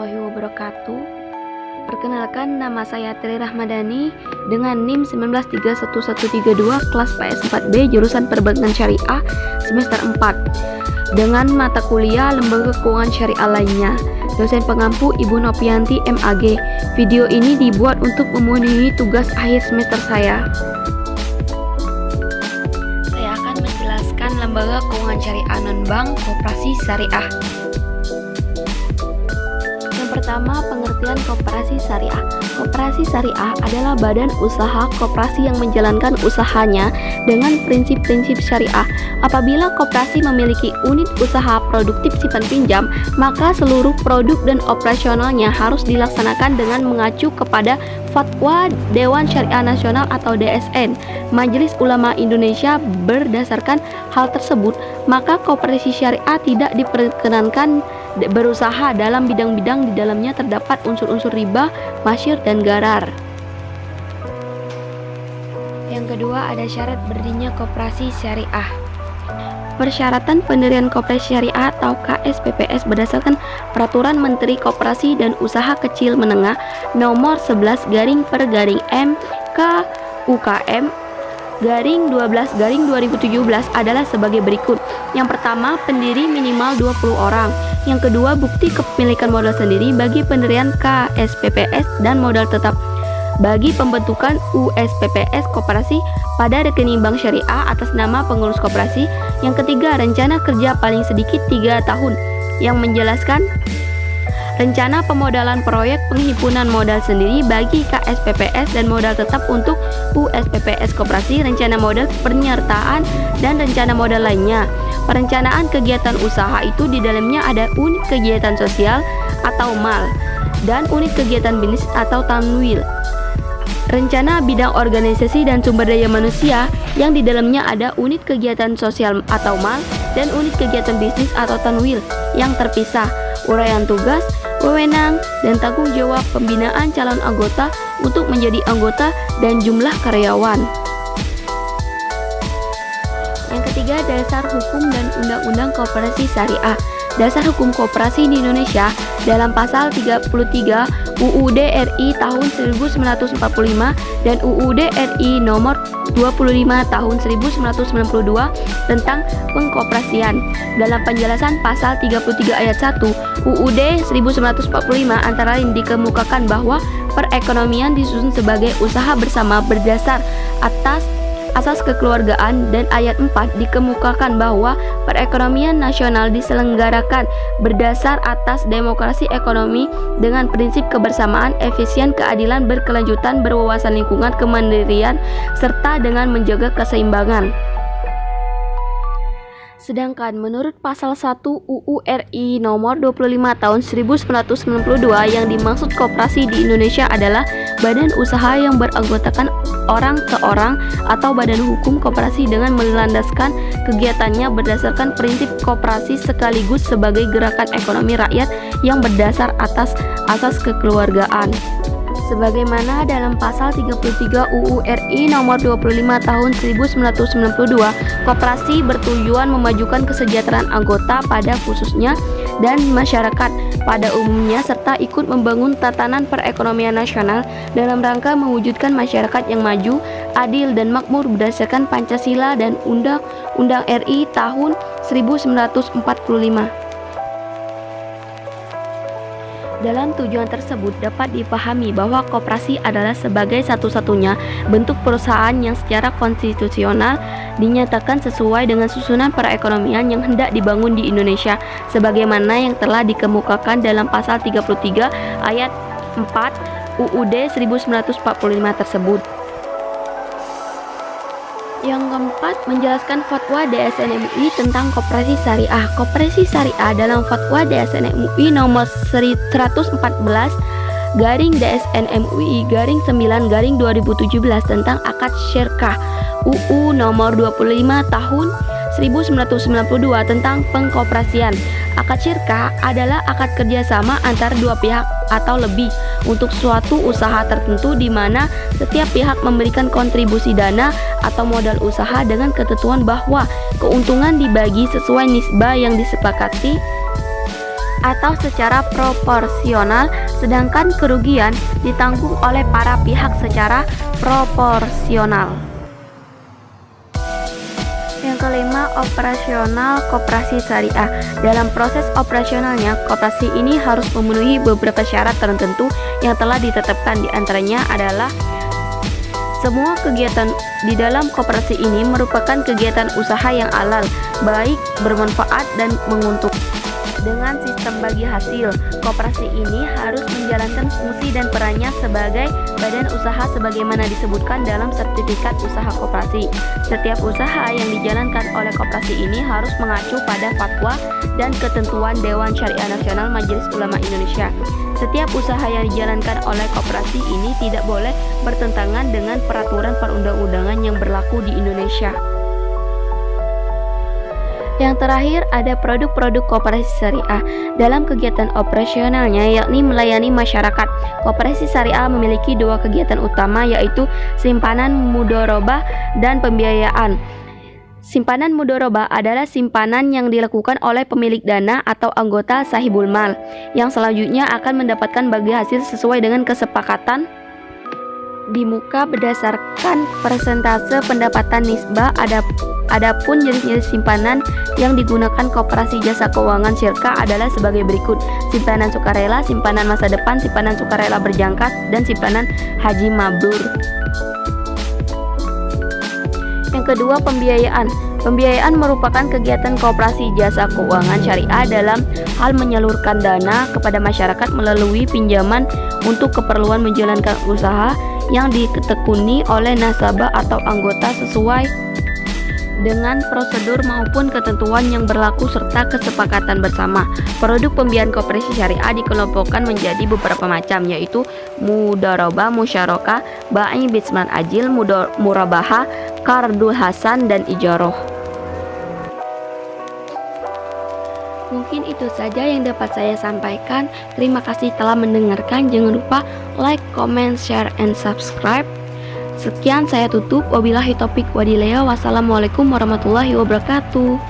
warahmatullahi wabarakatuh. Perkenalkan, nama saya Tri Rahmadani dengan NIM 193132 kelas PS4B jurusan Perbankan Syariah semester 4 dengan mata kuliah Lembaga Keuangan Syariah lainnya. Dosen pengampu Ibu Nopianti MAG. Video ini dibuat untuk memenuhi tugas akhir semester saya. Saya akan menjelaskan Lembaga Keuangan Syariah non-bank Koperasi Syariah. Pertama, pengertian koperasi syariah. Koperasi syariah adalah badan usaha koperasi yang menjalankan usahanya dengan prinsip-prinsip syariah. Apabila koperasi memiliki unit usaha produktif simpan pinjam, maka seluruh produk dan operasionalnya harus dilaksanakan dengan mengacu kepada Fatwa Dewan Syariah Nasional atau DSN Majelis Ulama Indonesia. Berdasarkan hal tersebut, maka koperasi syariah tidak diperkenankan berusaha dalam bidang-bidang di dalamnya terdapat unsur-unsur riba, masyir, dan garar. Yang kedua, ada syarat berdirinya koperasi syariah. Persyaratan pendirian koperasi syariah atau KSPPS berdasarkan Peraturan Menteri Koperasi dan Usaha Kecil Menengah Nomor 11/M KUKM /12/2017 adalah sebagai berikut. Yang pertama, pendiri minimal 20 orang. Yang kedua, bukti kepemilikan modal sendiri bagi pendirian KSPPS dan modal tetap bagi pembentukan USPPS koperasi pada rekening bank syariah atas nama pengurus koperasi. Yang ketiga, rencana kerja paling sedikit 3 tahun yang menjelaskan rencana pemodalan proyek penghimpunan modal sendiri bagi KSPPS dan modal tetap untuk USPPS koperasi, rencana modal penyertaan, dan rencana modal lainnya. Perencanaan kegiatan usaha itu di dalamnya ada unit kegiatan sosial atau MAL dan unit kegiatan bisnis atau tanwil. Rencana bidang organisasi dan sumber daya manusia yang di dalamnya ada unit kegiatan sosial atau MAL dan unit kegiatan bisnis atau tanwil yang terpisah. Uraian tugas, wewenang, dan tanggung jawab pembinaan calon anggota untuk menjadi anggota dan jumlah karyawan. Yang ketiga, dasar hukum dan undang-undang koperasi syariah. Dasar hukum koperasi di Indonesia dalam pasal 33 UUD RI tahun 1945 dan UUD RI nomor 25 tahun 1992 tentang pengkoperasian. Dalam penjelasan pasal 33 ayat 1 UUD 1945 antara lain dikemukakan bahwa perekonomian disusun sebagai usaha bersama berdasar atas asas kekeluargaan, dan ayat 4 dikemukakan bahwa perekonomian nasional diselenggarakan berdasar atas demokrasi ekonomi dengan prinsip kebersamaan, efisien, keadilan, berkelanjutan, berwawasan lingkungan, kemandirian, serta dengan menjaga keseimbangan. Sedangkan menurut pasal 1 UU RI nomor 25 tahun 1992 yang dimaksud koperasi di Indonesia adalah badan usaha yang beranggotakan orang seorang atau badan hukum koperasi dengan melandaskan kegiatannya berdasarkan prinsip koperasi sekaligus sebagai gerakan ekonomi rakyat yang berdasar atas asas kekeluargaan. Sebagaimana dalam pasal 33 UU RI nomor 25 tahun 1992, koperasi bertujuan memajukan kesejahteraan anggota pada khususnya dan masyarakat pada umumnya serta ikut membangun tatanan perekonomian nasional dalam rangka mewujudkan masyarakat yang maju, adil, dan makmur berdasarkan Pancasila dan Undang-Undang RI tahun 1945. Dalam tujuan tersebut dapat dipahami bahwa koperasi adalah sebagai satu-satunya bentuk perusahaan yang secara konstitusional dinyatakan sesuai dengan susunan perekonomian yang hendak dibangun di Indonesia sebagaimana yang telah dikemukakan dalam pasal 33 ayat 4 UUD 1945 tersebut. Yang keempat, menjelaskan fatwa DSN MUI tentang koperasi syariah. Koperasi syariah dalam fatwa DSN MUI nomor 114/DSN MUI /9/2017 tentang akad syirkah UU nomor 25 tahun 1992 tentang pengkoperasian. Akad syirkah adalah akad kerjasama antara dua pihak atau lebih untuk suatu usaha tertentu di mana setiap pihak memberikan kontribusi dana atau modal usaha dengan ketentuan bahwa keuntungan dibagi sesuai nisbah yang disepakati atau secara proporsional, sedangkan kerugian ditanggung oleh para pihak secara proporsional. Yang kelima, operasional koperasi syariah. Dalam proses operasionalnya, koperasi ini harus memenuhi beberapa syarat tertentu yang telah ditetapkan. Di antaranya adalah semua kegiatan di dalam koperasi ini merupakan kegiatan usaha yang halal, baik, bermanfaat, dan menguntungkan. Dengan sistem bagi hasil, koperasi ini harus menjalankan fungsi dan perannya sebagai badan usaha sebagaimana disebutkan dalam sertifikat usaha koperasi. Setiap usaha yang dijalankan oleh koperasi ini harus mengacu pada fatwa dan ketentuan Dewan Syariah Nasional Majelis Ulama Indonesia. Setiap usaha yang dijalankan oleh koperasi ini tidak boleh bertentangan dengan peraturan perundang-undangan yang berlaku di Indonesia. Yang terakhir, ada produk-produk koperasi syariah. Dalam kegiatan operasionalnya, yakni melayani masyarakat, koperasi syariah memiliki dua kegiatan utama, yaitu simpanan mudharabah dan pembiayaan. Simpanan mudharabah adalah simpanan yang dilakukan oleh pemilik dana atau anggota sahibul mal, yang selanjutnya akan mendapatkan bagi hasil sesuai dengan kesepakatan di muka berdasarkan persentase pendapatan nisbah. Adapun jenis-jenis simpanan yang digunakan koperasi jasa keuangan syirkah adalah sebagai berikut: simpanan sukarela, simpanan masa depan, simpanan sukarela berjangka, dan simpanan haji mabrur. Yang kedua, pembiayaan. Pembiayaan merupakan kegiatan koperasi jasa keuangan syariah dalam hal menyalurkan dana kepada masyarakat melalui pinjaman untuk keperluan menjalankan usaha yang ditekuni oleh nasabah atau anggota sesuai dengan prosedur maupun ketentuan yang berlaku serta kesepakatan bersama. Produk pembiayaan koperasi syariah dikelompokkan menjadi beberapa macam, yaitu mudharabah, musyarakah, bai bisman ajil, murabaha, qardul hasan, dan ijaroh. Mungkin itu saja yang dapat saya sampaikan. Terima kasih telah mendengarkan. Jangan lupa like, comment, share, and subscribe. Sekian, saya tutup. Wabillahi taufiq walhidayah. Wassalamualaikum warahmatullahi wabarakatuh.